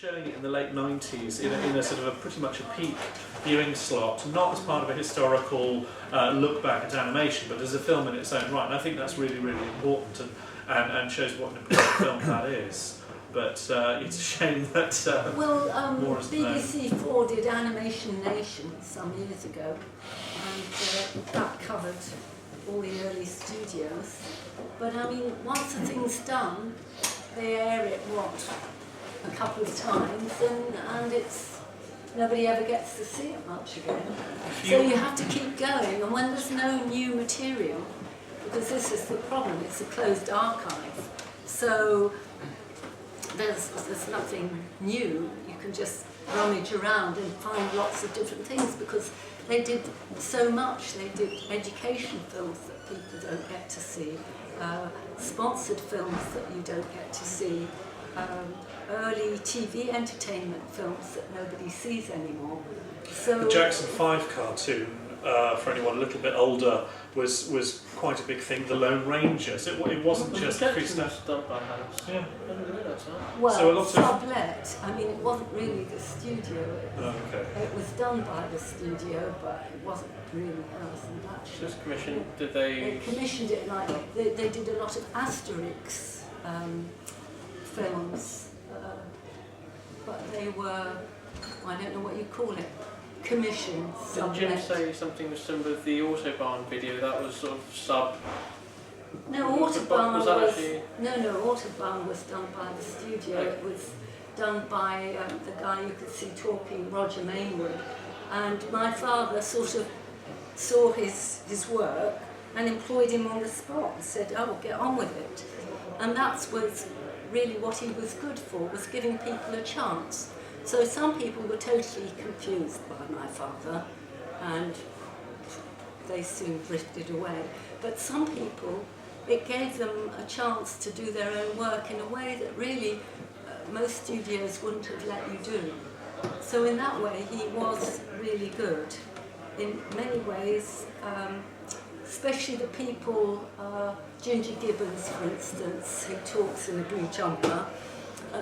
showing it in the late 90s in a sort of a pretty much a peak viewing slot, not as part of a historical look back at animation, but as a film in its own right. And I think that's really, really important and shows what an important film that is. But it's a shame that more is BBC 4 did Animation Nation some years ago, and that covered all the early studios. But I mean, once the thing's done, they air it, a couple of times, and it's nobody ever gets to see it much again. So you have to keep going, and when there's no new material, because this is the problem, it's a closed archive, so there's nothing new. You can just rummage around and find lots of different things, because they did so much. They did education films that people don't get to see, sponsored films that you don't get to see, early TV entertainment films that nobody sees anymore. So the Jackson 5 cartoon, for anyone a little bit older, was quite a big thing. The Lone Rangers. It wasn't just Jackson was done by Halas. Yeah. I didn't realise that. well, So a lot of- sublet. I mean, it wasn't really the studio. Okay. It was done by the studio, but it wasn't really Halas and Blatch. Just commissioned. Did They they? commissioned it like they did a lot of Asterix films, but they were, I don't know what you call it, commissioned. Did Jim sublet. say something was similar with the Autobahn video? That was sort of sub. No, Was Autobahn that was actually- no, Autobahn was done by the studio. Okay. It was done by the guy you could see talking, Roger Mainwood, and my father sort of saw his work and employed him on the spot and said, "Oh, get on with it," and that was really what he was good for, was giving people a chance. So some people were totally confused by my father, and they soon drifted away. But some people, it gave them a chance to do their own work in a way that really most studios wouldn't have let you do. So in that way, he was really good. In many ways, especially the people, Ginger Gibbons, for instance, who talks in a blue jumper,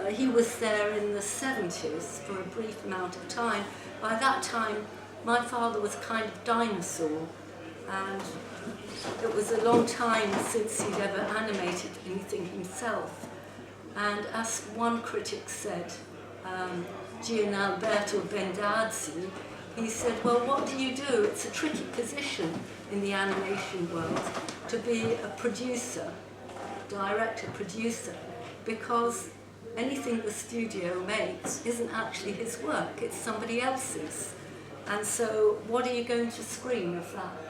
he was there in the 70s for a brief amount of time. By that time, my father was kind of dinosaur, and it was a long time since he'd ever animated anything himself. And as one critic said, Gianalberto Bendazzi, he said, "Well, what do you do? It's a tricky position in the animation world to be a producer, director, producer, because anything the studio makes isn't actually his work, it's somebody else's. And so what are you going to screen of that?"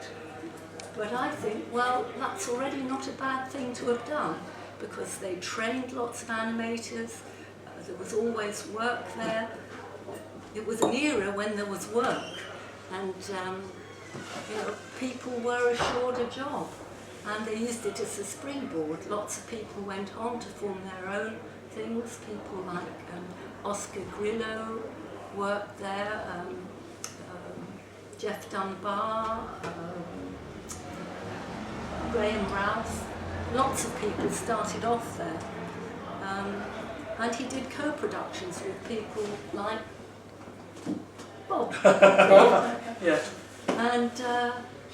But I think, well, that's already not a bad thing to have done, because they trained lots of animators, there was always work there. It was an era when there was work, and people were assured a job, and they used it as a springboard. Lots of people went on to form their own things. People like Oscar Grillo worked there, Jeff Dunbar, Graham Rouse. Lots of people started off there, and he did co-productions with people like Bob. Yeah. And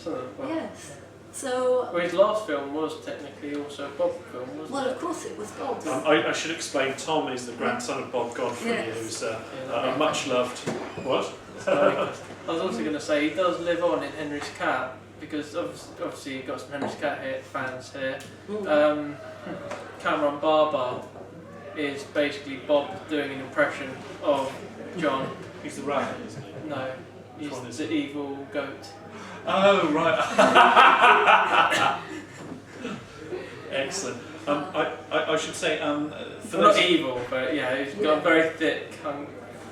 So, well, yes, so well, his last film was technically also a Bob film, wasn't well, it? of course it was Bob's. I should explain. Tom is the grandson of Bob Godfrey, Yes. who's a much loved. What? I was also going to say he does live on in Henry's Cat, because obviously you've got some Henry's Cat here, fans here. Cameron Barber is basically Bob doing an impression of John. He's the rabbit, isn't he? No, Which one he's is the evil goat. Oh, right. Excellent. I should say, for Well, not those evil, but yeah, he's got a very thick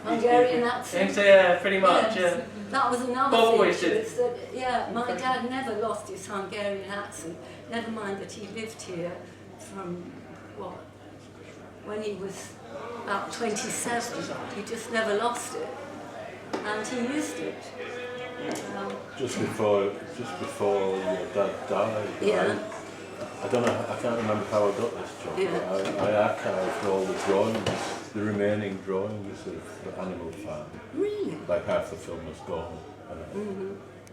Hungarian accent. Yeah, pretty much. Yes. Yeah. That was another Bob thing. always did. Is that, yeah, my dad never lost his Hungarian accent. Never mind that he lived here from when he was about 27. He just never lost it, and he used it. Just before your dad died, Yeah. I don't know, I can't remember how I got this job. Yeah. I archived all the drawings, the remaining drawings of the animal farm. Really? Like half the film was gone.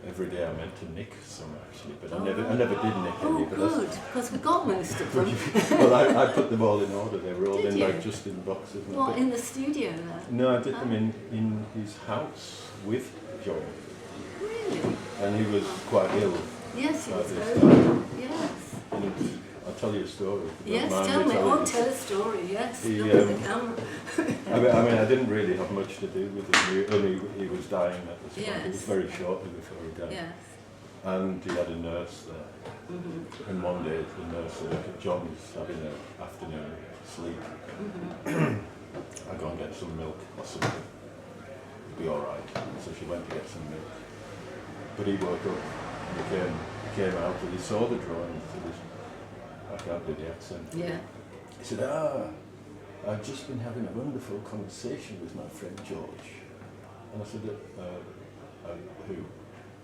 Every day I meant to nick some actually, but I never did nick any. Oh, But good, because we got most of them. well, I put them all in order. They were all Did in you? like just in boxes. And What, in the studio there? No, I did them in his house with John, Really? and he was quite ill. Yes, he Like was this very time. Yes. And I'll tell you a story. if you don't Yes, mind tell me me. telling Oh, you. tell a story, yes. He, Look at the camera. I mean, I didn't really have much to do with him. Only he was dying at the time. It was Yes. very shortly before he died. Yes. And he had a nurse there. And one day the nurse said, "Okay, John's having an afternoon sleep. I'll go and get some milk or something. It'll be all right." So she went to get some milk. But he woke up, he came out and he saw the drawings. I can't do the accent. Yeah. He said, I've just been having a wonderful conversation with my friend George. And I said, who?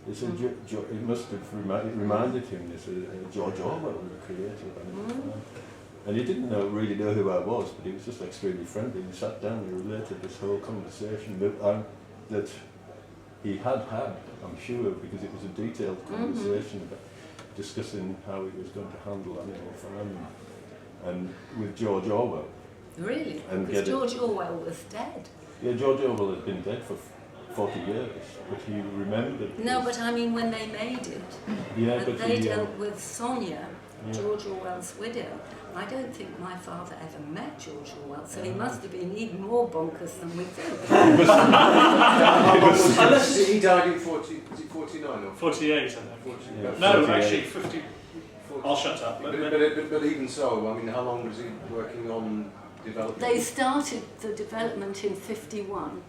He said, it must have reminded him, this George Orwell, the creator of Animal Farm. And he didn't really know who I was, but he was just extremely friendly. He sat down and related this whole conversation that he had, I'm sure, because it was a detailed conversation about discussing how he was going to handle Animal Farm and with George Orwell. Really? And Because get it. George Orwell was dead. Yeah, George Orwell had been dead for 40 years, but he remembered. No, but I mean when they made it, Yeah, and but they he, dealt with Sonia, yeah. George Orwell's widow. I don't think my father ever met George Orwell, so he must have been even more bonkers than we think. Unless he died in 40, was it 49 or 48, I think. 40? Yeah. No, 48. actually, 50. I'll shut up. But even so, I mean, how long was he working on developing? They started the development in 51,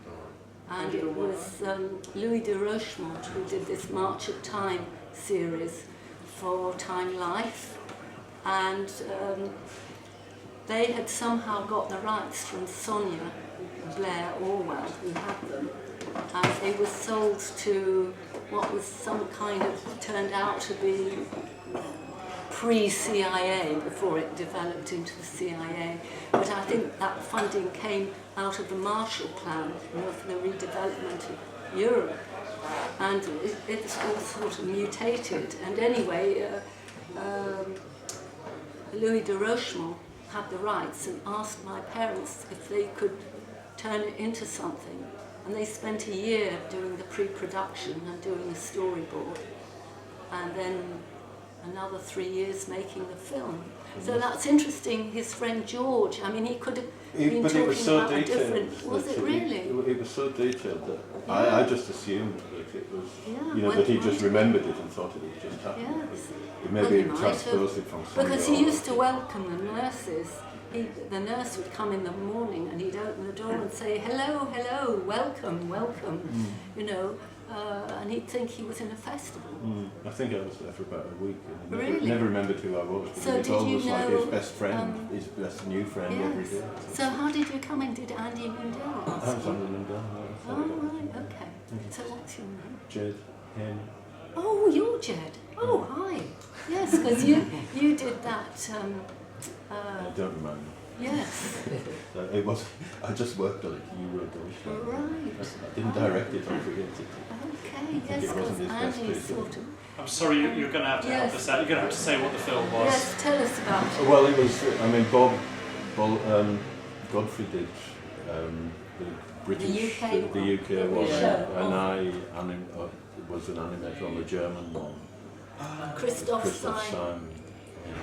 and it was Louis de Rochemont who did this March of Time series for Time Life, and they had somehow got the rights from Sonia Blair Orwell, who had them, and they were sold to what was some kind of, turned out to be pre-CIA before it developed into the CIA. But I think that funding came out of the Marshall Plan, for the redevelopment of Europe. And it's all sort of mutated. And anyway, Louis de Rochemont had the rights and asked my parents if they could turn it into something. And they spent a year doing the pre-production and doing the storyboard. And then another 3 years making the film. So that's interesting, his friend George, I mean he could have been But talking it was so about a detailed. different, was it really? It was so detailed that Yeah. I just assumed that it was, Yeah, that he went just right. remembered it and thought it had just happened. Yes. Maybe Well, he it might transposed have. it from somewhere. Because he used to welcome the nurses. The nurse would come in the morning and he'd open the door and say, hello, hello, welcome, welcome, you know, and he'd think he was in a festival. I think I was there for about a week and I Really? never remembered who I was. So It was did you almost like his know, best friend, his best new friend every Yes. day. So how did you come in? Did Andy Mundell I ask was you? under them down Oh, there. right, okay. So what's your name? Jed, him. Oh, you're Jed. Oh, hi. Yes, because you did that. I don't remind me. Yes. It was. I just worked on it. You wrote the Right. I didn't direct it or create it. Okay. think Yes, it wasn't because his best Andy piece, sort of. I'm sorry, you're going to have to help Yes. us out. You're going to have to say what the film was. Yes, tell us about it. Well, it was. I mean, Godfrey did the British, UK the UK one, Yeah. and I was an animator on the German one. Christoph Christoph Simon. Simon.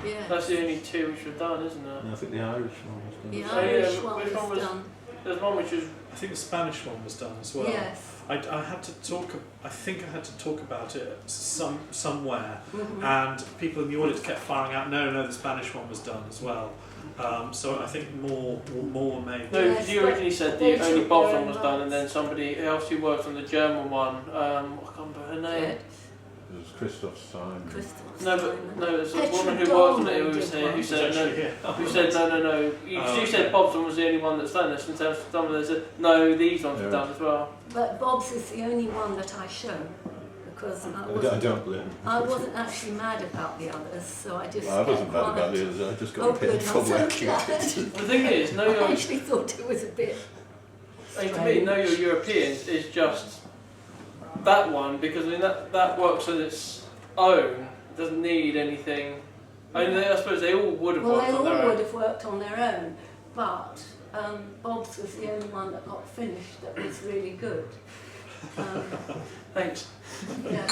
Yeah. That's the only two which we've done, isn't it? And I think the Irish one was done. The So, yeah, Irish which one one was was- done. There's one which was I think the Spanish one was done as well. Yes. I had to talk. I think I had to talk about it somewhere, Mhm. and people in the audience kept firing out. No, the Spanish one was done as well. So I think more were made. no, Yes, because you but originally said they the only took Bob's their one own was done, and then rights. somebody else who worked on the German one. I can't remember her name. Jed. It was Christoph Simon. Christoph No, Simon. but no, there's a Petra woman who worked on it who Dolman was did here who one. said Actually, no. yeah. Who said no? You Oh, said okay. Bob's one was the only one that's done this, and some of them said no, these ones were Yeah. done as well. But Bob's is the only one that I show because I I don't blame him. I wasn't actually mad about the others, so I just. I wasn't kept mad about quiet. the others, I just Oh, got paid good, for I'm so working. glad. The thing is, know I your, actually thought it was a bit. I mean, to me, know your Europeans is just that one, because I mean that works on its own. It doesn't need anything. I mean, I suppose they all would have Well, worked they on their all own. would have worked on their own, but Bob's was the only one that got finished that was really good. Thanks. Yeah.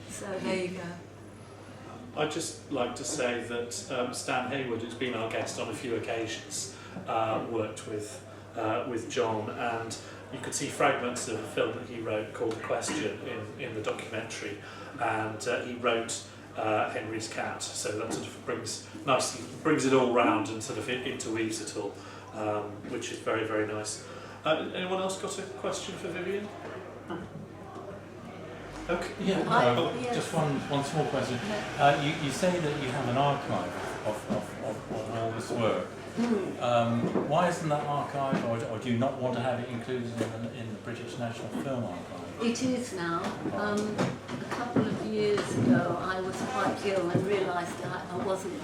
So there you go. I'd just like to say that Stan Hayward, who's been our guest on a few occasions, worked with John, and you could see fragments of a film that he wrote called The Question in the documentary, and he wrote Henry's Cat, so that sort of brings it all round and sort of interweaves it all, which is very, very nice. Anyone else got a question for Vivien? Okay. Yeah, Yes. just one small question. You say that you have an archive of all this work. Why isn't that archive, or do you not want to have it included in the British National Film Archive? It is now. A couple of years ago, I was quite ill and realised that I wasn't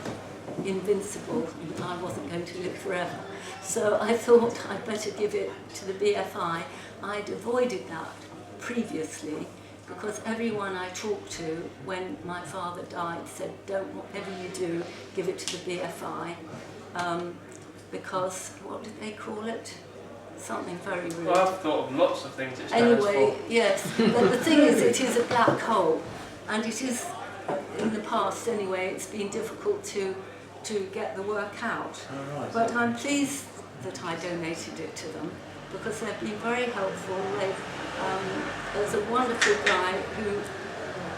invincible. I wasn't going to live forever. So I thought I'd better give it to the BFI. I'd avoided that previously because everyone I talked to when my father died said, don't, whatever you do, give it to the BFI. Because, what did they call it? Something very rude. Well, I've thought of lots of things it stands Anyway, for. yes, but the thing is, it is a black hole, and it is, in the past anyway, it's been difficult to get the work out. Oh, right. But I'm pleased that I donated it to them, because they've been very helpful. There's a wonderful guy who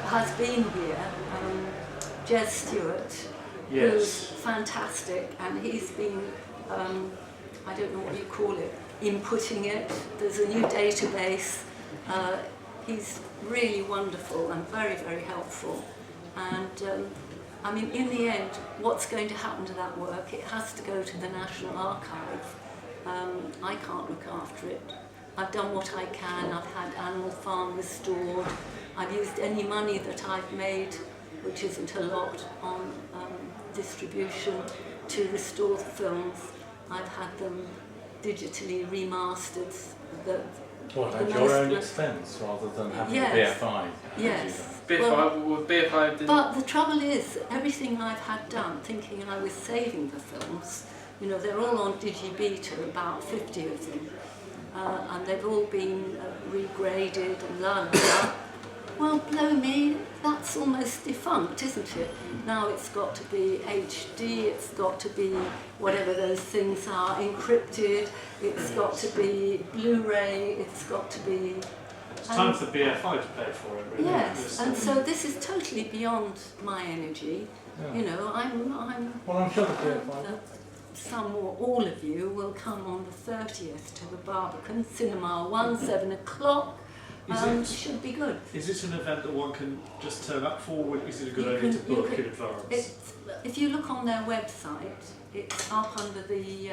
has been here, Jez Stewart, Yes. who's fantastic, and he's been, I don't know what you call it, inputting it. There's a new database. He's really wonderful and very, very helpful. And I mean, in the end, what's going to happen to that work? It has to go to the National Archive. I can't look after it. I've done what I can. I've had Animal Farm restored. I've used any money that I've made, which isn't a lot, on distribution to restore the films. I've had them digitally remastered. What, at the your own most- expense rather than having Yes. the BFI? Yes. BFI didn't. But the trouble is, everything I've had done, thinking I was saving the films, you know, they're all on DigiBeta, about 50 of them, and they've all been regraded and la la la. Well, blow me, that's almost defunct, isn't it? Now it's got to be HD, it's got to be whatever those things are, encrypted, it's got to be Blu-ray, it's got to be... It's time for the BFI to pay for it, really. Yes, and so this is totally beyond my energy. Yeah. You know, Well, I'm sure the BFI. some or all of you will come on the 30th to the Barbican Cinema 1, 7 o'clock. Is it- Should be good. Is it an event that one can just turn up for, or is it a good You idea to can- you book can- in advance? If you look on their website, it's up under the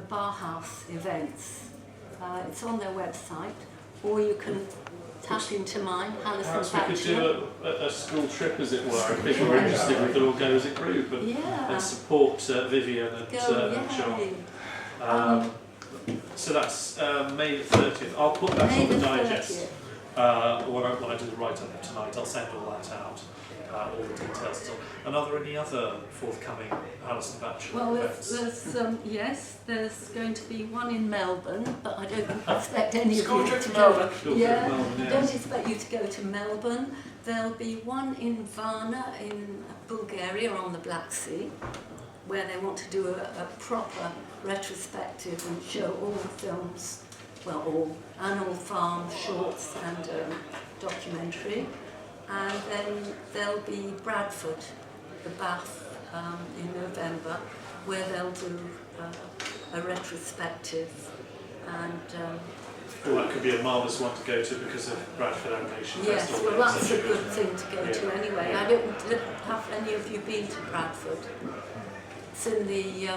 Barhouse events. It's on their website, or you can tap into mine, Halas and Perhaps we could Batchelor. do a school trip, as it were, if people are interested. We could all go as a group and, Yeah. and support Vivien and Go, John. yay. So that's May the 30th. I'll put that May on the the digest 30th. when I do the write-up tonight. I'll send all that out, all the details. And are there any other forthcoming Halas and Batchelor Well, events? yes, there's going to be one in Melbourne, but I don't expect any of School you trip to to go. Melbourne. School trip to Yeah, Melbourne, I yes. don't expect you to go to Melbourne. There'll be one in Varna in Bulgaria on the Black Sea, where they want to do a proper retrospective and show all the films, well, all Animal Farm shorts and documentary. And then there'll be Bradford, the Bath, in November, where they'll do a retrospective. And Well, that could be a marvellous one to go to because of Bradford Animation yes, Festival. well, It's that's such a good thing to go to Yeah. anyway. Yeah. I don't have any of you been to Bradford. It's in the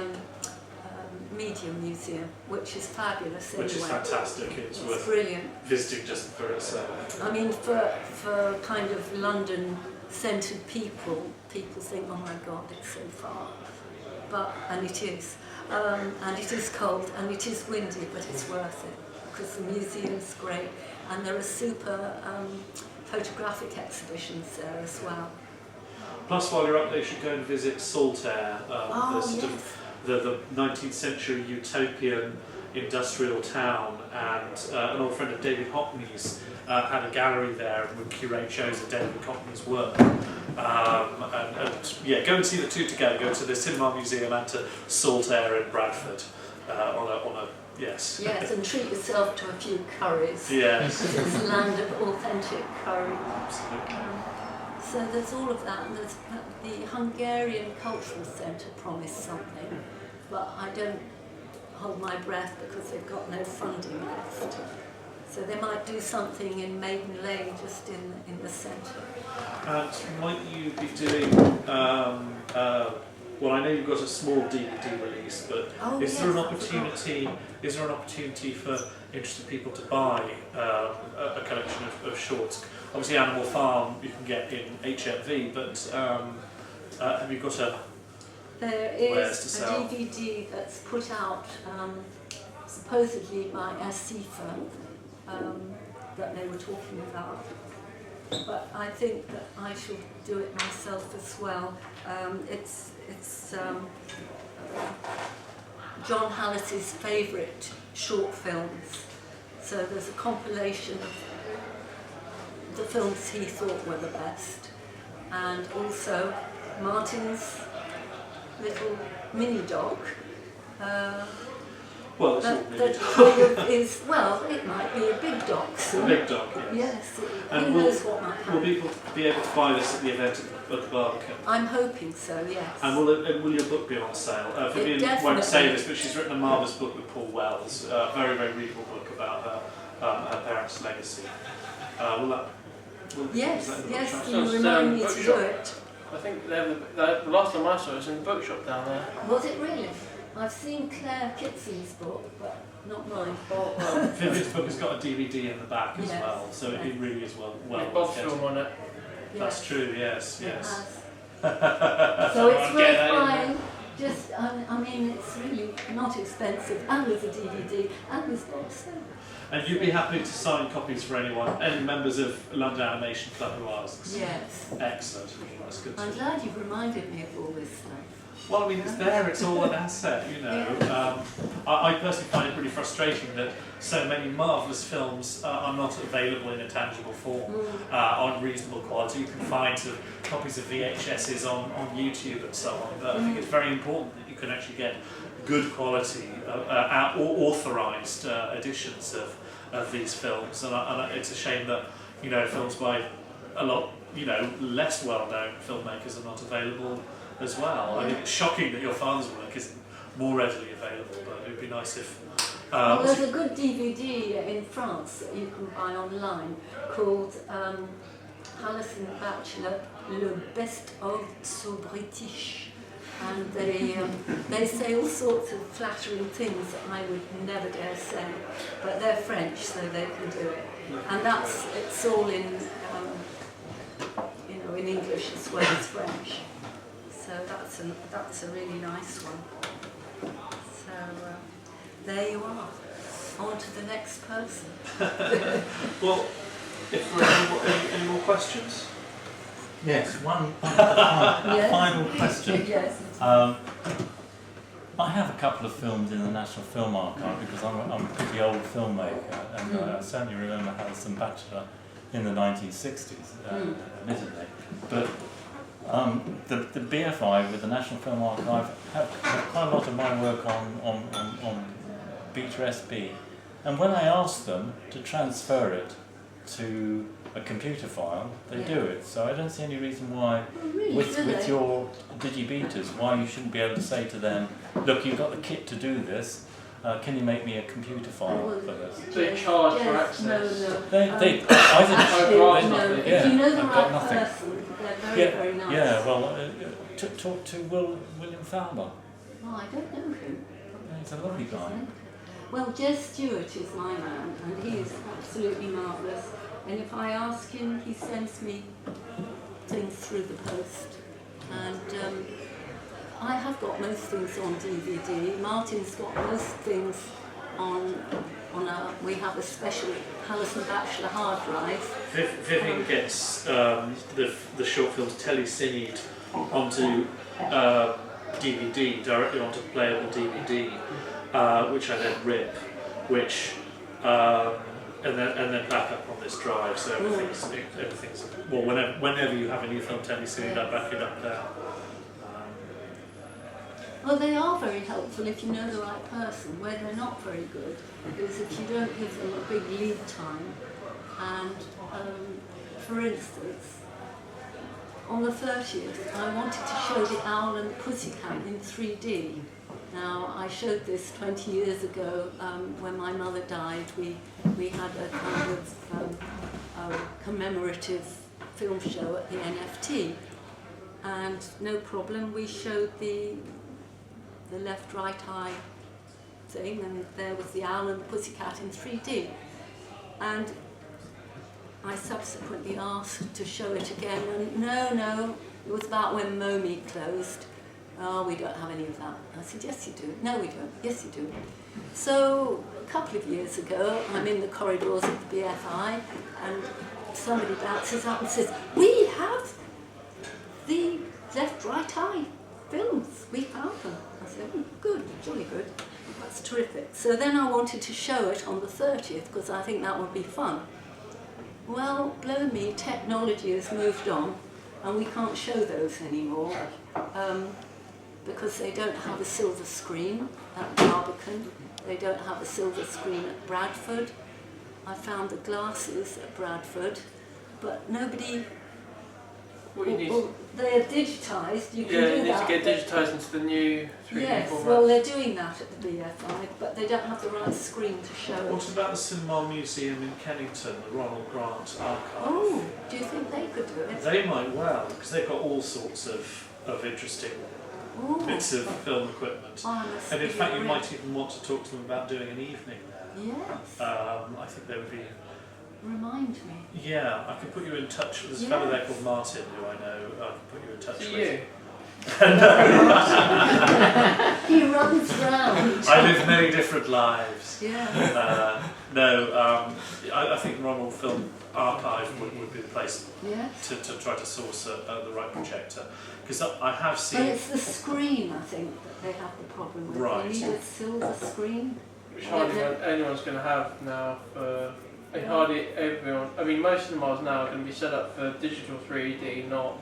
Media Museum, which is fabulous Which is anyway. fantastic. It's worth Brilliant. visiting just for itself. I mean, for kind of London-centred people think, oh my God, it's so far. And it is. And it is cold and it is windy, but it's worth it because the museum's great and there are super photographic exhibitions there as well. Plus, while you're up there, you should go and visit Saltaire, Yes. the 19th century utopian industrial town, and an old friend of David Hockney's had a gallery there and would curate shows of David Hockney's work. And yeah, go and see the two together. Go to the Cinema Museum and to Saltaire in Bradford on a yes. Yes, and treat yourself to a few curries. Yes. It's a land of authentic curry. Absolutely. So there's all of that, and there's the Hungarian Cultural Centre promised something, but I don't hold my breath because they've got no funding left. So they might do something in Maiden Lane, just in the centre. And might you be doing? Well, I know you've got a small DVD release, but is there an opportunity? Is there an opportunity for interested people to buy a collection of shorts? Obviously, Animal Farm you can get in HMV, but have you got a? There Where's to is a sell? DVD that's put out supposedly by SIFA that they were talking about. But I think that I shall do it myself as well. It's John Halas's favourite short films. So there's a compilation of the films he thought were the best, and also Martin's little mini dog. Well, it's all That needed. kind of is, well, it might be a big dog A soon. big dog. Yes. Yes, And who will- knows what might Will happen. people be able to buy this at the event at the Barbican? I'm hoping so, yes. And will your book be on sale? Vivien won't say this, but she's written a marvellous book with Paul Wells, a very, very readable book about her parents' legacy. Will that? Yes, is that in the yes, bookshop? you remind me to do bookshop. it. I think they have the last time I saw it was in the bookshop down there. Was it really? I've seen Claire Kitson's book, but not mine. Vivien's book has got a DVD in the back as Yes. well, so it really is well With worth Bob's getting. film on it. That's true, yes, It yes. has. So it's I'll get worth that in buying. Just, I mean, it's really not expensive, and there's a DVD, and there's Bob's film. And you'd be happy to sign copies for anyone, any members of London Animation Club who asks? Yes. Excellent, that's good. I'm glad you've reminded me of all this stuff. Well, I mean, it's there, it's all an asset, you know. I personally find it pretty frustrating that so many marvellous films are not available in a tangible form, on reasonable quality. You can find sort of copies of VHSs on YouTube and so on, but I think it's very important that you can actually get good quality or authorised editions of these films. And it's a shame that, you know, films by a lot, you know, less well-known filmmakers are not available as well. I think it's shocking that your father's work isn't more readily available, but it would be nice if... Well, there's a good DVD in France that you can buy online called Halas and Bachelor, Le Best of So British. And they say all sorts of flattering things that I would never dare say, but they're French, so they can do it. And it's all in, you know, in English as well as French. So that's a really nice one. So there you are. On to the next person. Well, if there are any more questions? Yes, one Yes. final question. Yes. I have a couple of films in the National Film Archive because I'm a pretty old filmmaker, and I certainly remember Halas and Bachelor in the 1960s, admittedly. But the BFI with the National Film Archive have quite a lot of my work on Beta SB, and when I ask them to transfer it to a computer file, they do it. So I don't see any reason why, with your digibetas, why you shouldn't be able to say to them, look, you've got the kit to do this, can you make me a computer file for this? They charge for Yes, access. No. They Actually, no, no. yeah, If you know the I've got right nothing. person, they're very nice. Yeah, well, talk to William Fowler. Oh, I don't know him. He's a lovely guy. Well, Jez Stewart is my man, and he is absolutely marvellous. And if I ask him, he sends me things through the post. And I have got most things on DVD. Martin's got most things on we have a special Halas and Batchelor hard drive. Vivien gets the short films tele-cined onto DVD, directly onto playable DVD, which I then rip, and then back up on this drive. So everything's well. Whenever you have a new film tele-cined, I back it up there. Well, they are very helpful if you know the right person. Where they're not very good is if you don't give them a big lead time. And for instance, on the 30th, I wanted to show The Owl and the Pussycat in 3D. Now, I showed this 20 years ago when my mother died. We had a kind of commemorative film show at the NFT. And no problem, we showed the left, right eye thing, and there was the owl and the pussycat in 3D. And I subsequently asked to show it again, and no, it was about when MoMI closed. Oh, we don't have any of that. I said, yes you do. No, we don't. Yes you do. So a couple of years ago, I'm in the corridors of the BFI, and somebody bounces up and says, we have the left, right eye films. We found them. I said, good, jolly good. That's terrific. So then I wanted to show it on the 30th because I think that would be fun. Well, blow me, technology has moved on and we can't show those anymore because they don't have a silver screen at Barbican. They don't have a silver screen at Bradford. I found the glasses at Bradford, but nobody... Well, they're digitised, you can do that. Yeah, you need to get digitised into the new 3D yes, format. well they're doing that at the BFI, but they don't have the right screen to show it. What about the Cinema Museum in Kennington, the Ronald Grant Archive? Oh, do you think they could do it? They might well, because they've got all sorts of interesting bits of film equipment. And in fact, you might even want to talk to them about doing an evening there. Yes. I think they would be... Remind me. Yeah, I can put you in touch with this fellow there called Martin, who I know. I can put you in touch with. You? He runs round. I live many different lives. Yeah. I think Ronald Film Archive would be the place Yes. to try to source the right projector. Because I have seen... But it's the screen, I think, that they have the problem with. Right. They need a silver screen. Which hardly anyone's going to have now for... Hardly everyone... I mean, most cinemas now are going to be set up for digital 3D, not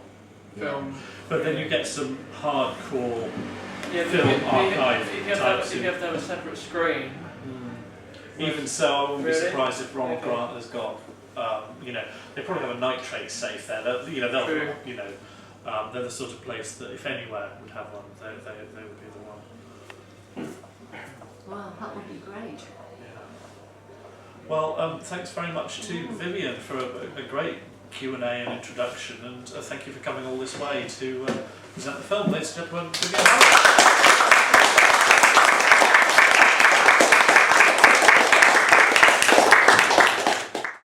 film... But then you get some hardcore film archive if you have to have a separate screen. Even so, I wouldn't be Really? surprised if Ronald Grant has got, they probably have a nitrate safe there. They're the sort of place that, if anywhere would have one, they would be the one. Wow, that would be great. Yeah. Well, thanks very much to Vivien for a great Q&A and introduction, and thank you for coming all this way to present the film. Ladies and gentlemen, Vivien Halas.